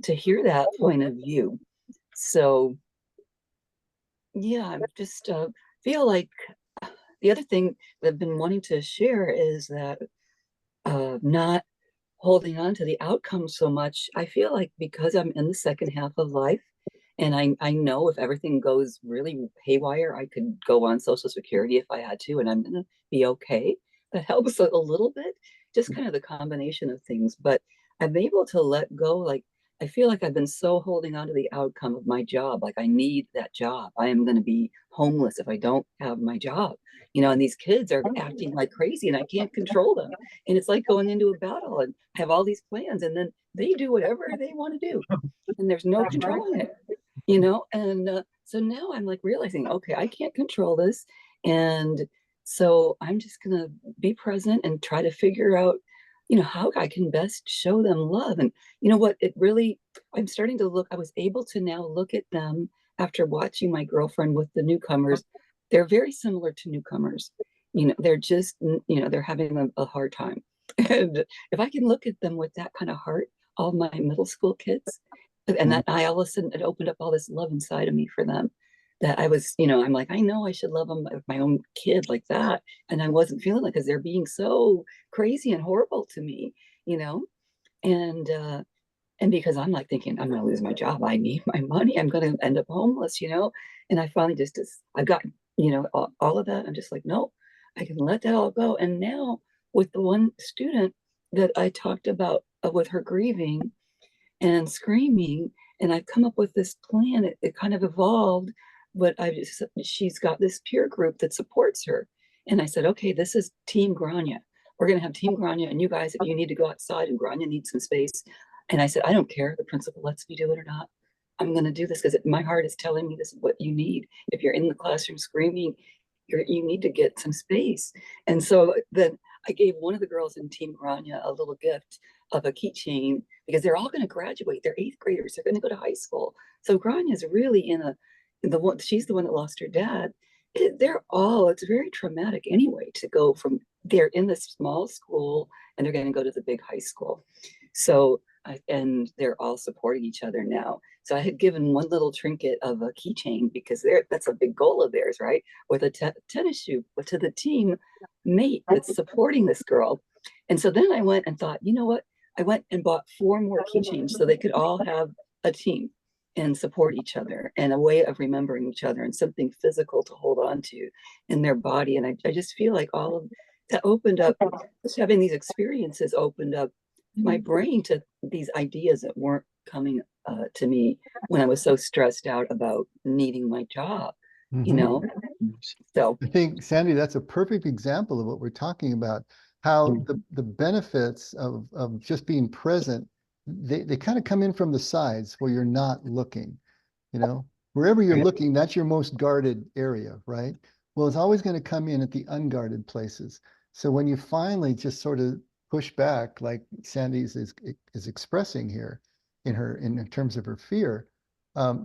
hear that point of view. So yeah, I'm just feel like the other thing that I've been wanting to share is that not holding on to the outcome so much. I feel like because I'm in the second half of life, and I know if everything goes really haywire, I could go on Social Security if I had to, and I'm going to be okay. That helps a little bit, just kind of the combination of things. But I'm able to let go. Like, I feel like I've been so holding on to the outcome of my job. Like, I need that job. I am going to be homeless if I don't have my job. And these kids are acting like crazy and I can't control them. And it's like going into a battle and I have all these plans, and then they do whatever they want to do. And there's no controlling it. And so now I'm like realizing, okay, I can't control this. And so I'm just going to be present and try to figure out, how I can best show them love. And what I'm starting to I was able to now look at them after watching my girlfriend with the newcomers. They're very similar to newcomers. They're just, they're having a hard time. And if I can look at them with that kind of heart, all my middle school kids, and that I all of a sudden it opened up all this love inside of me for them, that I was, I'm like, I know I should love them like my own kid like that. And I wasn't feeling it because they're being so crazy and horrible to me, and because I'm like thinking, I'm going to lose my job. I need my money. I'm going to end up homeless, and I finally I've got, all of that. I'm just like, no, I can let that all go. And now with the one student that I talked about with her grieving and screaming, and I've come up with this plan. It kind of evolved, but she's got this peer group that supports her. And I said, okay, this is Team Grania. We're going to have Team Grania, and you guys, if you need to go outside and Grania needs some space, And I said, I don't care if the principal lets me do it or not. I'm going to do this because my heart is telling me this is what you need. If you're in the classroom screaming, you need to get some space. And so then I gave one of the girls in Team Grania a little gift of a keychain because they're all going to graduate. They're 8th graders. They're going to go to high school. So Grania is really she's the one that lost her dad. It's very traumatic anyway to go from, they're in this small school and they're going to go to the big high school. So, and they're all supporting each other now. So I had given one little trinket of a keychain because that's a big goal of theirs, right? With a tennis shoe, but to the team mate that's supporting this girl. And so then I went and thought, you know what? I went and bought 4 more keychains so they could all have a team and support each other and a way of remembering each other and something physical to hold on to in their body. And I just feel like all of that opened up, just having these experiences opened up my brain to these ideas that weren't coming to me when I was so stressed out about needing my job, you know? So I think, Sandy, that's a perfect example of what we're talking about, how the benefits of just being present, they kind of come in from the sides where you're not looking, you know? Wherever you're looking, that's your most guarded area, right? Well, it's always going to come in at the unguarded places. So when you finally just sort of push back, like Sandy's is expressing here in terms of her fear,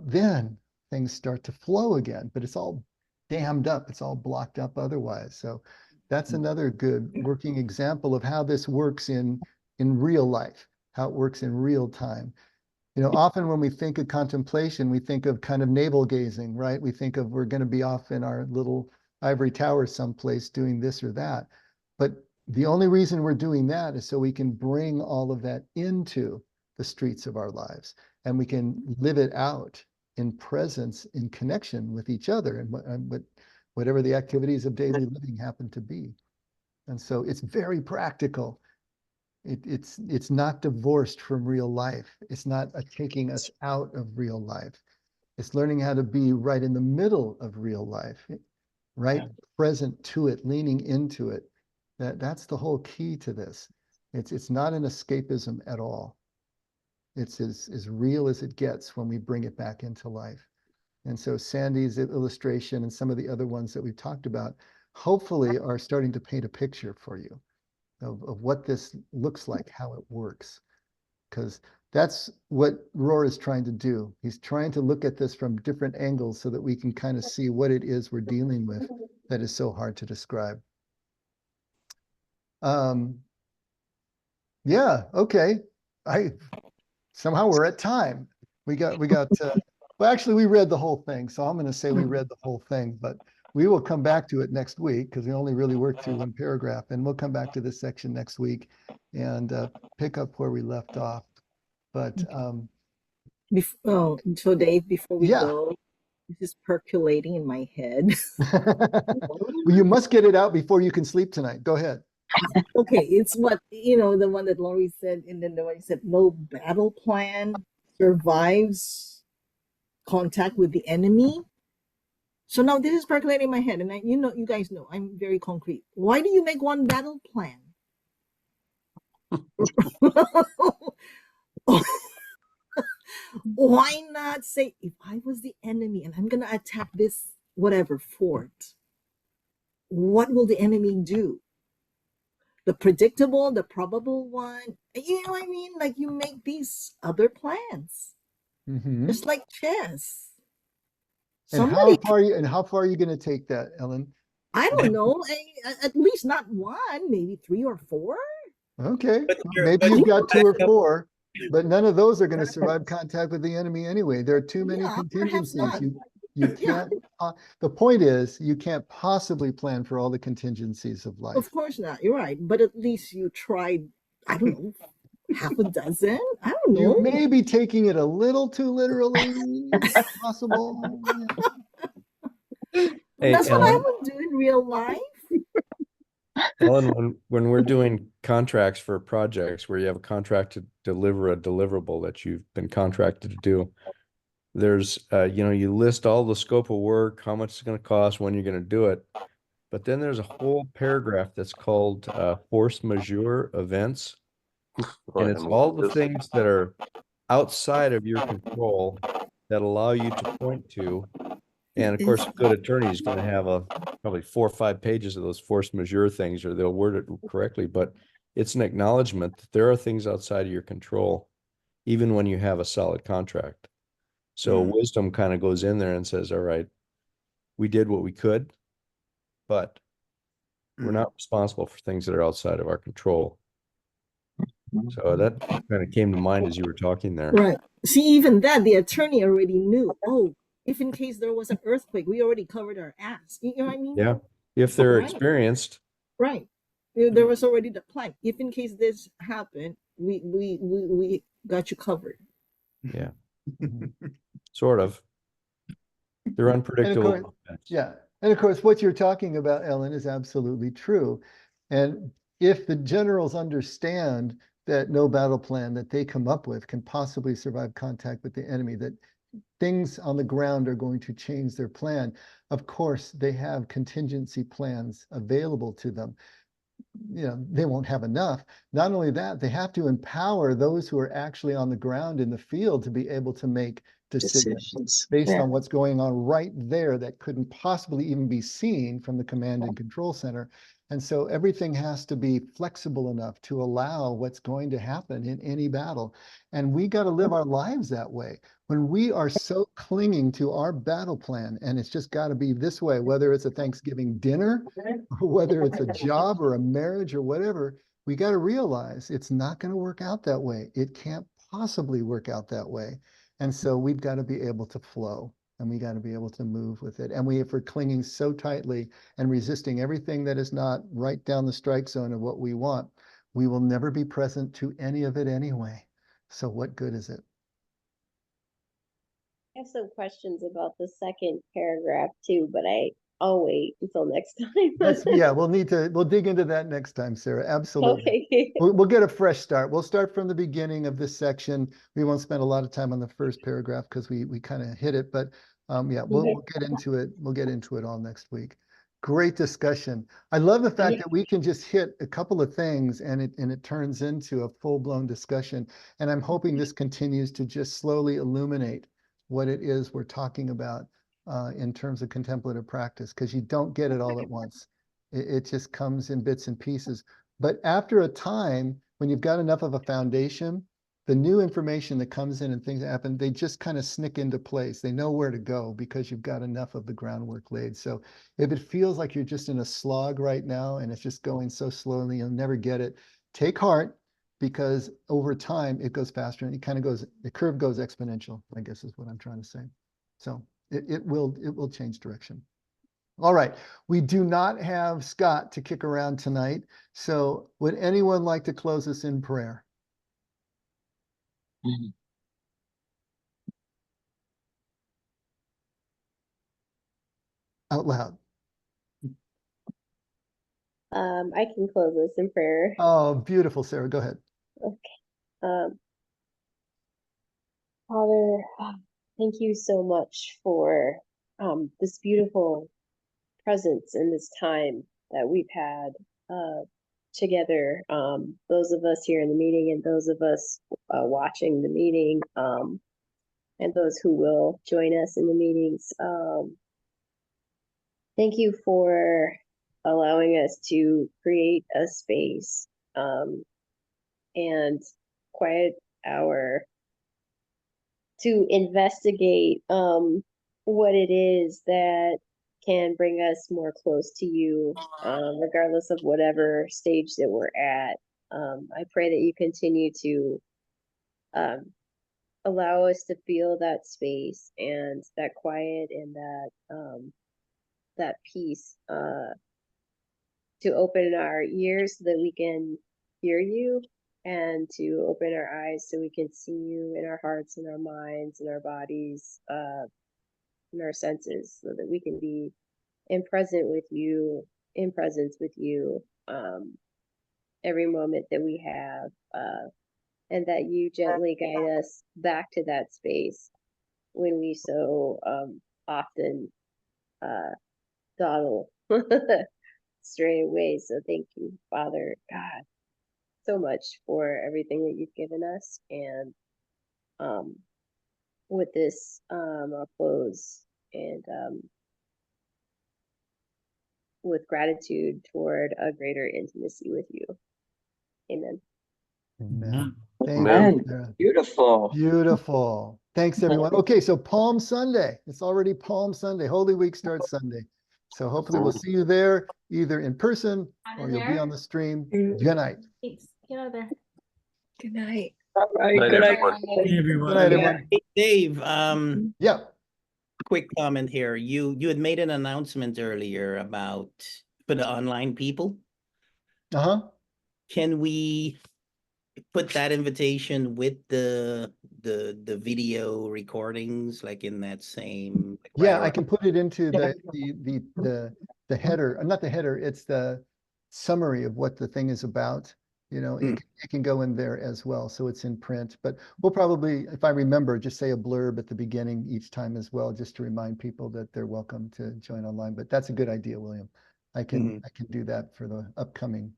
then things start to flow again, but it's all dammed up. It's all blocked up otherwise. So that's another good working example of how this works in real life, how it works in real time. You know, often when we think of contemplation, we think of kind of navel gazing, right? We think of we're going to be off in our little ivory tower someplace doing this or that. But the only reason we're doing that is so we can bring all of that into the streets of our lives and we can live it out in presence, in connection with each other and whatever the activities of daily living happen to be. And so it's very practical. It's not divorced from real life. It's not taking us out of real life. It's learning how to be right in the middle of real life, right? Present to it, leaning into it. That's the whole key to this. It's not an escapism at all. It's as real as it gets when we bring it back into life. And so Sandy's illustration and some of the other ones that we've talked about, hopefully are starting to paint a picture for you of what this looks like, how it works. Because that's what Rohr is trying to do. He's trying to look at this from different angles so that we can kind of see what it is we're dealing with that is so hard to describe. Yeah, okay. Somehow we're at time. We got well, actually we read the whole thing, so I'm going to say we read the whole thing, but we will come back to it next week because we only really worked through one paragraph, and we'll come back to this section next week and pick up where we left off. But so Dave, before we yeah. go, this is percolating in my head. Well, you must get it out before you can sleep tonight. Go ahead. Okay, it's what, the one that Laurie said, and then the one he said, no battle plan survives contact with the enemy. So now this is percolating in my head, and you guys know, I'm very concrete. Why do you make one battle plan? Why not say, if I was the enemy and I'm going to attack this whatever fort, what will the enemy do? The predictable, the probable one. You know what I mean? Like, you make these other plans. Just like chess. And how far are you going to take that, Ellen? I don't know. At least not one, maybe 3 or 4. Okay, maybe you've got 2 or 4, but none of those are going to survive contact with the enemy anyway. There are too many contingencies. You can't. The point is, you can't possibly plan for all the contingencies of life. Of course not. You're right. But at least you tried, I don't know, half a dozen. I don't know. You may be taking it a little too literally. Possible. Hey, that's Ellen, what I would do in real life. Ellen, when we're doing contracts for projects where you have a contract to deliver a deliverable that you've been contracted to do, there's, you list all the scope of work, how much it's going to cost, when you're going to do it. But then there's a whole paragraph that's called force majeure events. And it's all the things that are outside of your control that allow you to point to. And of course, a good attorney is going to have probably 4 or 5 pages of those force majeure things, or they'll word it correctly, but it's an acknowledgement that there are things outside of your control, even when you have a solid contract. So wisdom kind of goes in there and says, all right, we did what we could, but we're not responsible for things that are outside of our control. So that kind of came to mind as you were talking there. Right. See, even that, the attorney already knew. Oh, if in case there was an earthquake, we already covered our ass. You know what I mean? Yeah. If they're Right. experienced. Right. There was already the plan. If in case this happened, we got you covered. Yeah. Sort of. They're And of unpredictable. course, yeah. And of course, what you're talking about, Ellen, is absolutely true. And if the generals understand that no battle plan that they come up with can possibly survive contact with the enemy, that things on the ground are going to change their plan, of course, they have contingency plans available to them. You know, they won't have enough. Not only that, they have to empower those who are actually on the ground in the field to be able to make decisions based on what's going on right there that couldn't possibly even be seen from the command and control center. And so everything has to be flexible enough to allow what's going to happen in any battle. And we got to live our lives that way. When we are so clinging to our battle plan and it's just got to be this way, whether it's a Thanksgiving dinner, or whether it's a job or a marriage or whatever, we got to realize it's not going to work out that way. It can't possibly work out that way. And so we've got to be able to flow and we got to be able to move with it. And if we're clinging so tightly and resisting everything that is not right down the strike zone of what we want, we will never be present to any of it anyway. So what good is it? I have some questions about the second paragraph too, but I'll wait until next time. Yeah, we'll dig into that next time, Sarah. Absolutely. Okay. We'll get a fresh start. We'll start from the beginning of this section. We won't spend a lot of time on the first paragraph because we kind of hit it, but yeah, we'll get into it. We'll get into it all next week. Great discussion. I love the fact that we can just hit a couple of things and it turns into a full-blown discussion. And I'm hoping this continues to just slowly illuminate what it is we're talking about in terms of contemplative practice, because you don't get it all at once. It just comes in bits and pieces. But after a time, when you've got enough of a foundation, the new information that comes in and things that happen, they just kind of sneak into place. They know where to go because you've got enough of the groundwork laid. So if it feels like you're just in a slog right now and it's just going so slowly, you'll never get it. Take heart, because over time it goes faster and it kind of goes, the curve goes exponential, I guess is what I'm trying to say. So it will change direction. All right, we do not have Scott to kick around tonight. So would anyone like to close us in prayer? Out loud. I can close this in prayer. Oh, beautiful, Sarah. Go ahead. Okay. Father, thank you so much for this beautiful presence in this time that we've had together. Those of us here in the meeting and those of us watching the meeting, and those who will join us in the meetings. Thank you for allowing us to create a space and quiet hour to investigate what it is that can bring us more close to you, regardless of whatever stage that we're at. I pray that you continue to allow us to feel that space and that quiet and that peace, to open our ears so that we can hear you, and to open our eyes so we can see you in our hearts and our minds and our bodies, and our senses, so that we can be in presence with you every moment that we have, and that you gently guide us back to that space when we so often dawdle stray away. So thank you, Father God. so much for everything that you've given us. And with this, I'll close and with gratitude toward a greater intimacy with you. Amen. Amen. Thank Amen. you, Sarah. Beautiful. Beautiful. Thanks, everyone. Okay, so Palm Sunday. It's already Palm Sunday. Holy Week starts Sunday. So hopefully we'll see you there, either in person or you'll be on the stream. Good night. Thanks. Get out of there. Good night. All right. Night, Good night. everyone. Good night, everyone. Hey, Dave, Yeah. quick comment here. You had made an announcement earlier about for the online people. Uh-huh. Can we put that invitation with the video recordings, like in that same? Like, Yeah, right I can put it into the header, not the header, it's the summary of what the thing is about. You know, it can go in there as well, so it's in print. But we'll probably, if I remember, just say a blurb at the beginning each time as well, just to remind people that they're welcome to join online. But that's a good idea, William. I can do that for the upcoming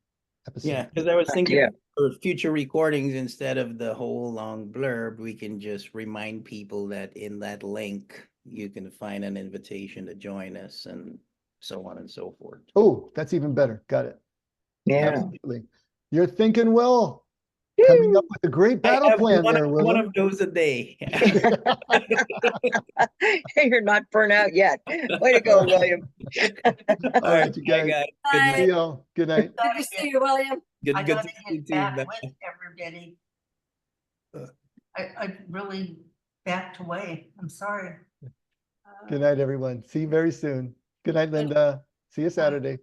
episode. Yeah, because I was thinking Yeah. for future recordings, instead of the whole long blurb, we can just remind people that in that link, you can find an invitation to join us and so on and so forth. Oh, that's even better. Got it. Yeah. Absolutely. You're thinking well. Coming up with a great I battle have plan one there, of William. those a day. You're not burnt out yet. Way to go, William. All right, you Bye, guys. guys. Good See night. y'all. Good night. Good to see you, William. Good, I good gotta to see you get too. back Bye. with everybody. Uh. I really backed away. I'm sorry. Good night, everyone. See you very soon. Good night, Linda. See you Saturday.